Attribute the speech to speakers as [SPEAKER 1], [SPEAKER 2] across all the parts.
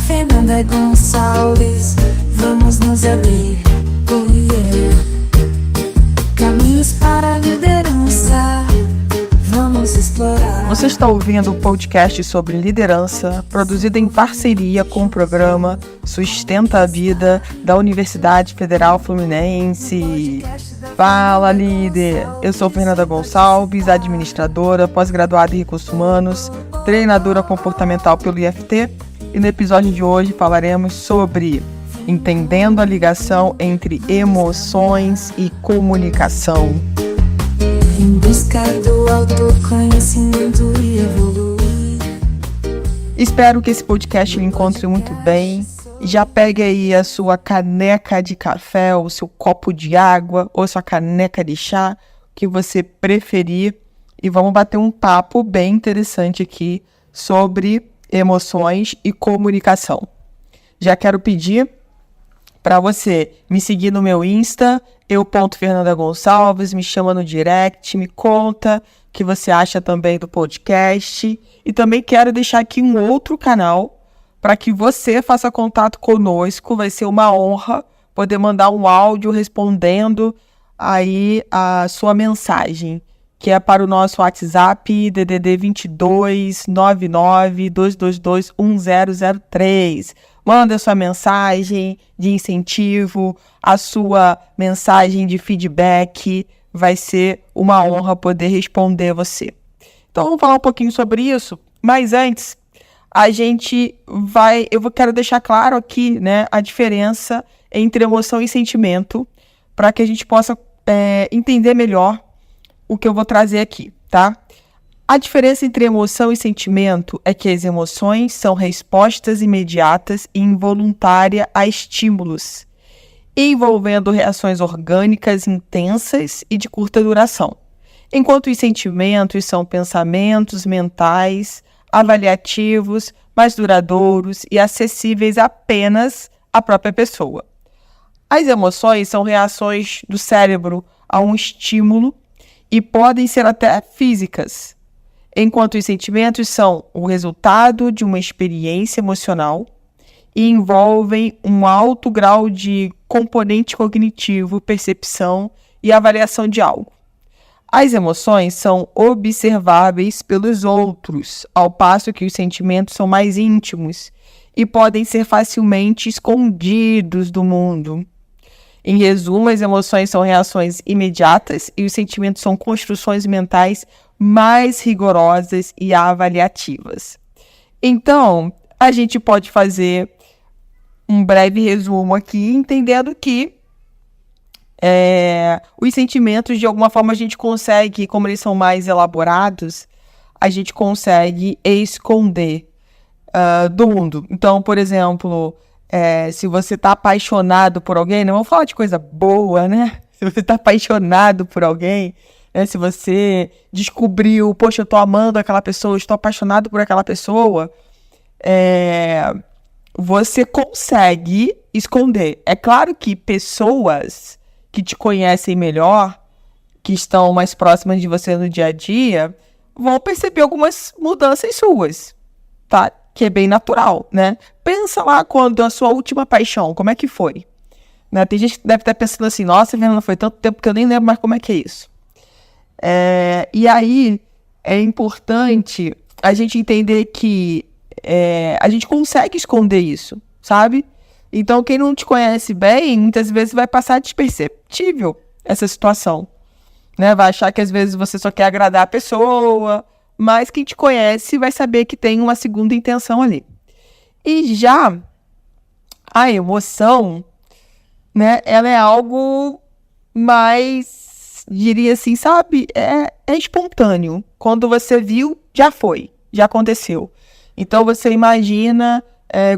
[SPEAKER 1] Fernanda Gonçalves, vamos nos abrir, caminhos para a liderança, vamos explorar.
[SPEAKER 2] Você está ouvindo o podcast sobre liderança, produzido em parceria com o programa Sustenta a Vida da Universidade Federal Fluminense. Fala, líder! Eu sou Fernanda Gonçalves, administradora, pós-graduada em Recursos Humanos, treinadora comportamental pelo IFT, e no episódio de hoje falaremos sobre entendendo a ligação entre emoções e comunicação.
[SPEAKER 1] Em busca do autoconhecimento e evoluir.
[SPEAKER 2] Espero que esse podcast lhe encontre muito bem. Já pegue aí a sua caneca de café, ou seu copo de água, ou sua caneca de chá, o que você preferir. E vamos bater um papo bem interessante aqui sobre emoções e comunicação. Já quero pedir para você me seguir no meu Insta, eu.Fernanda Gonçalves, me chama no direct, me conta o que você acha também do podcast. E também quero deixar aqui um outro canal para que você faça contato conosco. Vai ser uma honra poder mandar um áudio respondendo aí a sua mensagem, que é para o nosso WhatsApp DDD 22 99 222 1003. Manda sua mensagem de incentivo, a sua mensagem de feedback. Vai ser uma honra poder responder você. Então vamos falar um pouquinho sobre isso, mas antes eu quero deixar claro aqui, né, a diferença entre emoção e sentimento, para que a gente possa entender melhor o que eu vou trazer aqui, tá? A diferença entre emoção e sentimento é que as emoções são respostas imediatas e involuntárias a estímulos, envolvendo reações orgânicas intensas e de curta duração, enquanto os sentimentos são pensamentos mentais, avaliativos, mais duradouros e acessíveis apenas à própria pessoa. As emoções são reações do cérebro a um estímulo e podem ser até físicas, enquanto os sentimentos são o resultado de uma experiência emocional e envolvem um alto grau de componente cognitivo, percepção e avaliação de algo. As emoções são observáveis pelos outros, ao passo que os sentimentos são mais íntimos e podem ser facilmente escondidos do mundo. Em resumo, as emoções são reações imediatas e os sentimentos são construções mentais mais rigorosas e avaliativas. Então, a gente pode fazer um breve resumo aqui, entendendo que os sentimentos, de alguma forma, a gente consegue, como eles são mais elaborados, a gente consegue esconder do mundo. Então, por exemplo, se você está apaixonado por alguém, não vamos falar de coisa boa, né? Se você está apaixonado por alguém, né? Se você descobriu, poxa, eu estou amando aquela pessoa, estou apaixonado por aquela pessoa, você consegue esconder. É claro que pessoas que te conhecem melhor, que estão mais próximas de você no dia a dia, vão perceber algumas mudanças suas, tá? Que é bem natural, né? Pensa lá quando a sua última paixão, como é que foi? Né? Tem gente que deve estar pensando assim, nossa, Fernanda, foi tanto tempo que eu nem lembro mais como é que é isso. E aí, é importante a gente entender que a gente consegue esconder isso, sabe? Então, quem não te conhece bem, muitas vezes vai passar desperceptível essa situação, né? Vai achar que às vezes você só quer agradar a pessoa, mas quem te conhece vai saber que tem uma segunda intenção ali. E já a emoção, né, ela é algo mais, diria assim, sabe? É espontâneo. Quando você viu, já foi, já aconteceu. Então você imagina,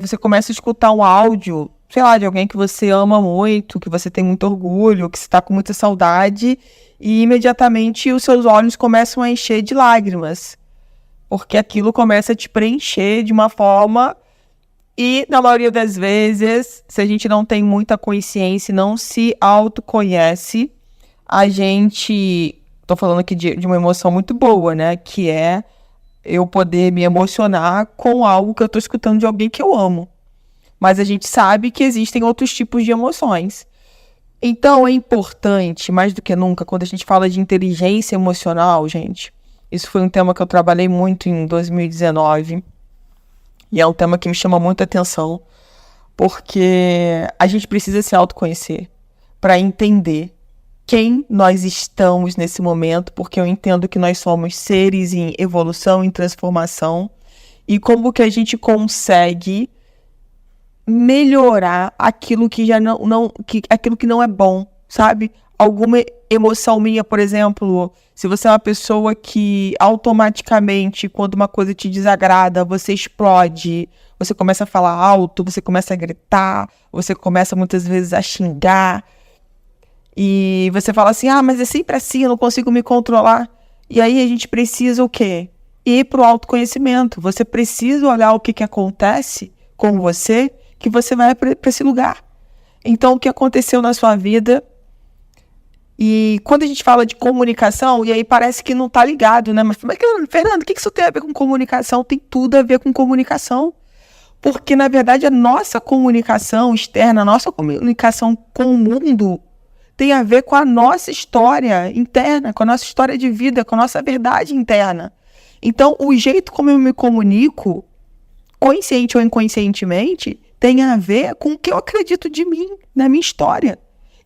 [SPEAKER 2] você começa a escutar um áudio, sei lá, de alguém que você ama muito, que você tem muito orgulho, que você está com muita saudade, e imediatamente os seus olhos começam a encher de lágrimas, porque aquilo começa a te preencher de uma forma, e na maioria das vezes, se a gente não tem muita consciência, não se autoconhece, a gente, tô falando aqui de uma emoção muito boa, né, que é eu poder me emocionar com algo que eu tô escutando de alguém que eu amo. mas a gente sabe que existem outros tipos de emoções. Então, é importante, mais do que nunca, quando a gente fala de inteligência emocional, gente, isso foi um tema que eu trabalhei muito em 2019, e é um tema que me chama muita atenção, porque a gente precisa se autoconhecer para entender quem nós estamos nesse momento, porque eu entendo que nós somos seres em evolução, em transformação, e como que a gente consegue melhorar aquilo que já aquilo que não é bom, sabe? Alguma emoção minha, por exemplo, se você é uma pessoa que automaticamente, quando uma coisa te desagrada, você explode, você começa a falar alto, você começa a gritar, você começa muitas vezes a xingar, e você fala assim, mas é sempre assim, eu não consigo me controlar. E aí a gente precisa o quê? Ir para o autoconhecimento. Você precisa olhar o que acontece com você, que você vai para esse lugar. Então, o que aconteceu na sua vida? E quando a gente fala de comunicação, e aí parece que não está ligado, né? Mas, Fernando, o que isso tem a ver com comunicação? Tem tudo a ver com comunicação. Porque, na verdade, a nossa comunicação externa, a nossa comunicação com o mundo, tem a ver com a nossa história interna, com a nossa história de vida, com a nossa verdade interna. Então, o jeito como eu me comunico, consciente ou inconscientemente, tem a ver com o que eu acredito de mim, na minha história.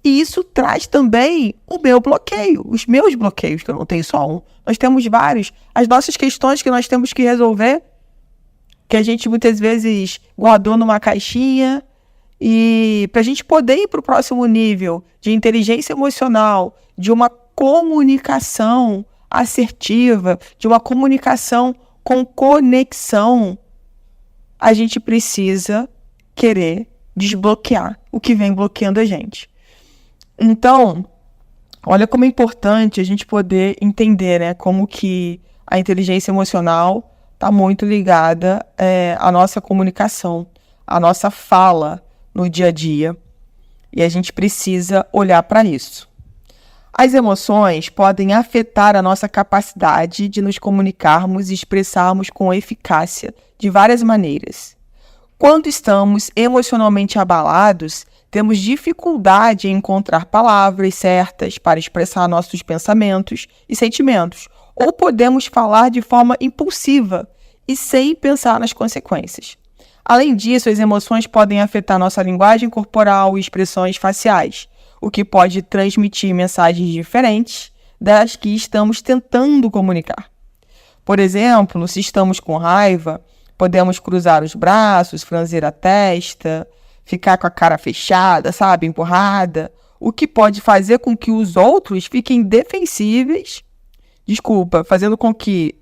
[SPEAKER 2] E isso traz também o meu bloqueio, os meus bloqueios, que eu não tenho só um. Nós temos vários. As nossas questões que nós temos que resolver, que a gente muitas vezes guardou numa caixinha, e para a gente poder ir para o próximo nível de inteligência emocional, de uma comunicação assertiva, de uma comunicação com conexão, a gente precisa querer desbloquear o que vem bloqueando a gente. Então, olha como é importante a gente poder entender, né, como que a inteligência emocional está muito ligada à nossa comunicação, à nossa fala no dia a dia. E a gente precisa olhar para isso. As emoções podem afetar a nossa capacidade de nos comunicarmos e expressarmos com eficácia de várias maneiras. Quando estamos emocionalmente abalados, temos dificuldade em encontrar palavras certas para expressar nossos pensamentos e sentimentos, ou podemos falar de forma impulsiva e sem pensar nas consequências. Além disso, as emoções podem afetar nossa linguagem corporal e expressões faciais, o que pode transmitir mensagens diferentes das que estamos tentando comunicar. Por exemplo, se estamos com raiva, podemos cruzar os braços, franzir a testa, ficar com a cara fechada, sabe, empurrada, o que pode fazer com que os outros fiquem defensíveis, fazendo com que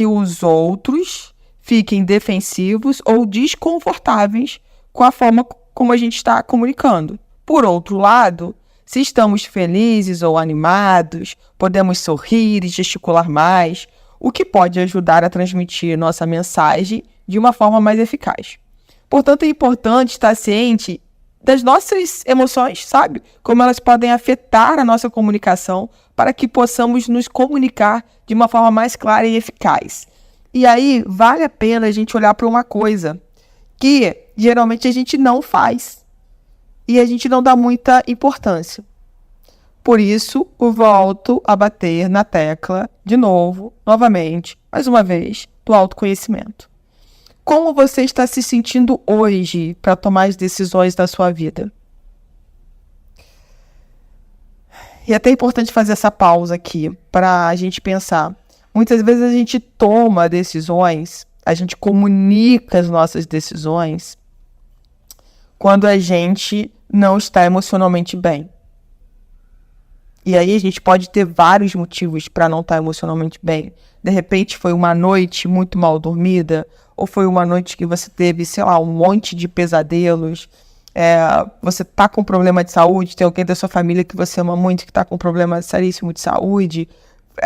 [SPEAKER 2] os outros fiquem defensivos ou desconfortáveis com a forma como a gente está comunicando. Por outro lado, se estamos felizes ou animados, podemos sorrir e gesticular mais, o que pode ajudar a transmitir nossa mensagem de uma forma mais eficaz. Portanto, é importante estar ciente das nossas emoções, sabe? Como elas podem afetar a nossa comunicação para que possamos nos comunicar de uma forma mais clara e eficaz. E aí, vale a pena a gente olhar para uma coisa que geralmente a gente não faz e a gente não dá muita importância. Por isso, eu volto a bater na tecla, de novo, novamente, mais uma vez, do autoconhecimento. Como você está se sentindo hoje para tomar as decisões da sua vida? E é até importante fazer essa pausa aqui para a gente pensar. Muitas vezes a gente toma decisões, a gente comunica as nossas decisões quando a gente não está emocionalmente bem. E aí a gente pode ter vários motivos para não estar emocionalmente bem. De repente foi uma noite muito mal dormida, ou foi uma noite que você teve, um monte de pesadelos. Você está com problema de saúde, tem alguém da sua família que você ama muito que está com problema seríssimo de saúde.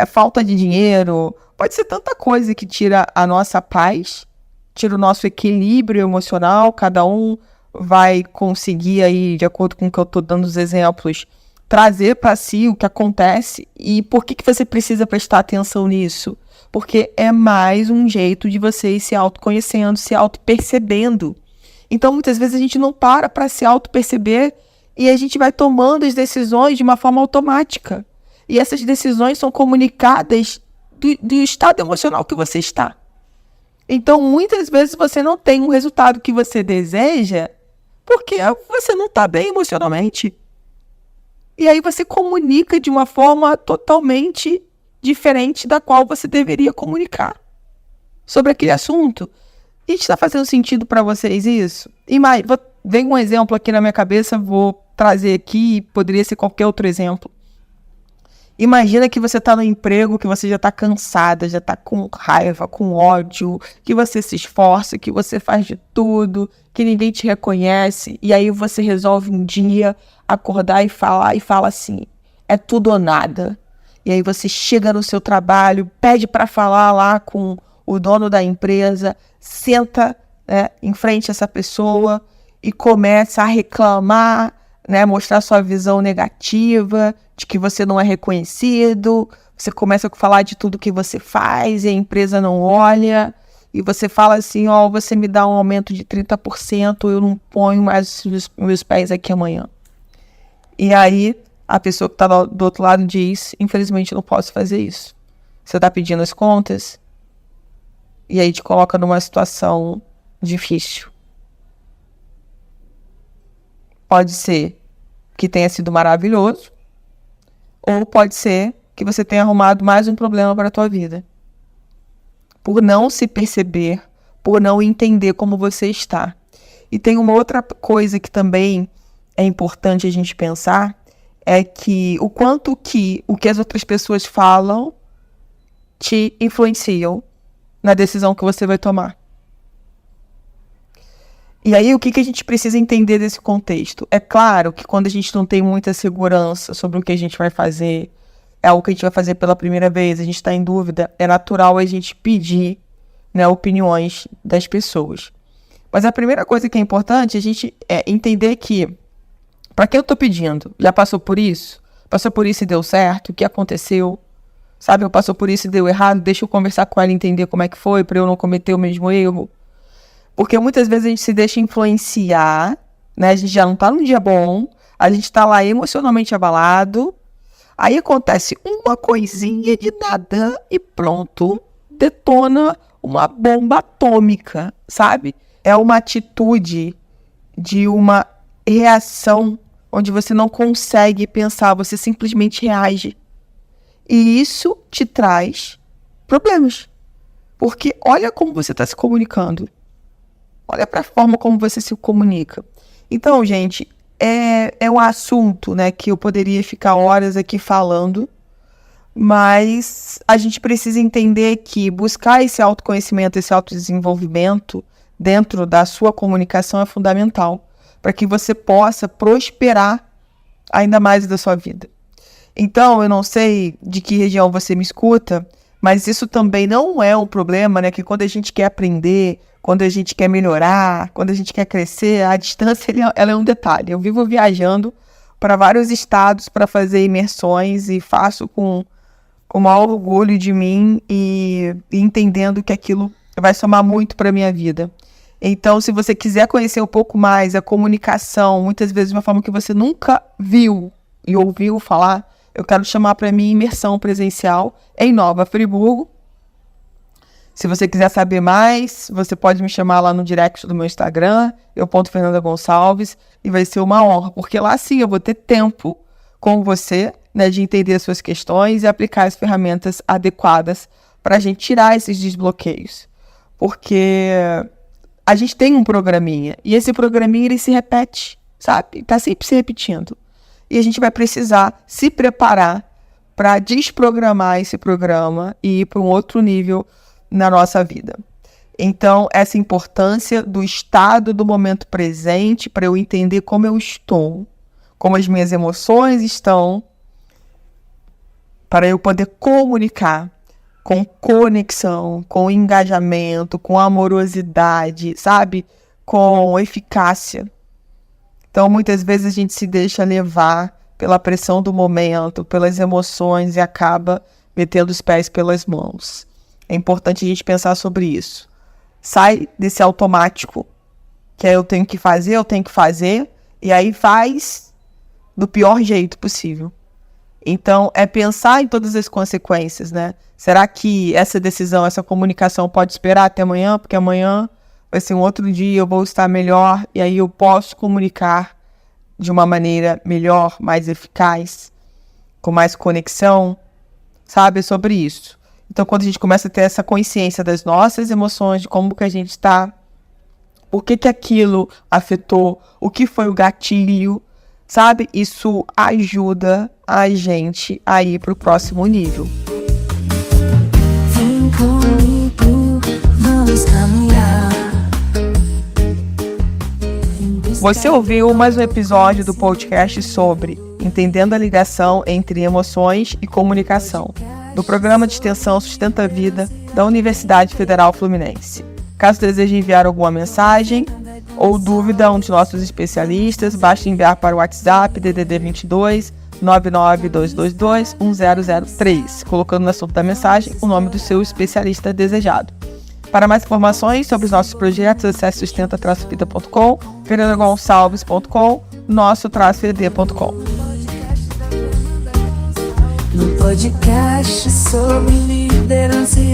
[SPEAKER 2] Falta de dinheiro, pode ser tanta coisa que tira a nossa paz, tira o nosso equilíbrio emocional. Cada um vai conseguir aí, de acordo com o que eu estou dando os exemplos, trazer para si o que acontece e por que você precisa prestar atenção nisso. porque é mais um jeito de você ir se autoconhecendo, se autopercebendo. Então, muitas vezes a gente não para se autoperceber e a gente vai tomando as decisões de uma forma automática. E essas decisões são comunicadas do estado emocional que você está. Então, muitas vezes você não tem um resultado que você deseja porque você não está bem emocionalmente. E aí você comunica de uma forma totalmente diferente da qual você deveria comunicar sobre aquele assunto. E está fazendo sentido para vocês isso? E mais, vem um exemplo aqui na minha cabeça, vou trazer aqui, poderia ser qualquer outro exemplo. Imagina que você está no emprego, que você já está cansada, já está com raiva, com ódio, que você se esforça, que você faz de tudo, que ninguém te reconhece, e aí você resolve um dia acordar e fala assim, é tudo ou nada. E aí você chega no seu trabalho, pede para falar lá com o dono da empresa, senta, né, em frente a essa pessoa e começa a reclamar, né, mostrar sua visão negativa, de que você não é reconhecido, você começa a falar de tudo que você faz e a empresa não olha, e você fala assim, ó, você me dá um aumento de 30%, eu não ponho mais os meus pés aqui amanhã. E aí, a pessoa que está do outro lado diz, infelizmente eu não posso fazer isso. Você está pedindo as contas, e aí te coloca numa situação difícil. Pode ser que tenha sido maravilhoso, ou pode ser que você tenha arrumado mais um problema para a tua vida. Por não se perceber, por não entender como você está. E tem uma outra coisa que também é importante a gente pensar, é que o quanto que o que as outras pessoas falam te influenciam na decisão que você vai tomar. E aí, o que a gente precisa entender desse contexto? É claro que quando a gente não tem muita segurança sobre o que a gente vai fazer, é algo que a gente vai fazer pela primeira vez, a gente está em dúvida, é natural a gente pedir, né, opiniões das pessoas. Mas a primeira coisa que é importante a gente é entender que, para que eu estou pedindo? Já passou por isso? Passou por isso e deu certo? O que aconteceu? Sabe, eu passou por isso e deu errado? Deixa eu conversar com ela e entender como é que foi, para eu não cometer o mesmo erro. Porque muitas vezes a gente se deixa influenciar, né? A gente já não tá num dia bom, a gente tá lá emocionalmente abalado, aí acontece uma coisinha de nada e pronto, detona uma bomba atômica, sabe? É uma atitude de uma reação onde você não consegue pensar, você simplesmente reage. E isso te traz problemas. Porque olha como você está se comunicando. Olha para a forma como você se comunica. Então, gente, é um assunto, né, que eu poderia ficar horas aqui falando, mas a gente precisa entender que buscar esse autoconhecimento, esse autodesenvolvimento dentro da sua comunicação é fundamental para que você possa prosperar ainda mais da sua vida. Então, eu não sei de que região você me escuta, mas isso também não é um problema, né? Que quando a gente quer aprender, quando a gente quer melhorar, quando a gente quer crescer, a distância ela é um detalhe. Eu vivo viajando para vários estados para fazer imersões e faço com o maior orgulho de mim e entendendo que aquilo vai somar muito para a minha vida. Então, se você quiser conhecer um pouco mais a comunicação, muitas vezes de uma forma que você nunca viu e ouviu falar, eu quero chamar para mim imersão presencial em Nova Friburgo. Se você quiser saber mais, você pode me chamar lá no direct do meu Instagram, eu.Fernanda Gonçalves, e vai ser uma honra, porque lá sim eu vou ter tempo com você, né, de entender as suas questões e aplicar as ferramentas adequadas para a gente tirar esses desbloqueios. Porque a gente tem um programinha, e esse programinha ele se repete, sabe? Está sempre se repetindo. E a gente vai precisar se preparar para desprogramar esse programa e ir para um outro nível na nossa vida. Então, essa importância do estado do momento presente para eu entender como eu estou, como as minhas emoções estão, para eu poder comunicar com conexão, com engajamento, com amorosidade, sabe? Com eficácia. Então, muitas vezes a gente se deixa levar pela pressão do momento, pelas emoções e acaba metendo os pés pelas mãos. É importante a gente pensar sobre isso. Sai desse automático, que é eu tenho que fazer, e aí faz do pior jeito possível. Então, é pensar em todas as consequências, né? Será que essa decisão, essa comunicação pode esperar até amanhã? Porque amanhã vai ser um outro dia, eu vou estar melhor, e aí eu posso comunicar de uma maneira melhor, mais eficaz, com mais conexão, sabe? Sobre isso. Então, quando a gente começa a ter essa consciência das nossas emoções, de como que a gente está, por que aquilo afetou, o que foi o gatilho, sabe? Isso ajuda a gente a ir para o próximo nível.
[SPEAKER 1] Vem comigo, vamos caminhar.
[SPEAKER 2] Você ouviu mais um episódio do podcast sobre Entendendo a Ligação entre Emoções e Comunicação, do programa de extensão Sustenta a Vida da Universidade Federal Fluminense. Caso deseje enviar alguma mensagem ou dúvida a um de nossos especialistas, basta enviar para o WhatsApp DDD 22 99222 1003, colocando no assunto da mensagem o nome do seu especialista desejado. Para mais informações sobre os nossos projetos, acesse sustenta-vida.com, fernandagonçalves.com, nosso-ed.com.
[SPEAKER 1] No podcast sobre liderança e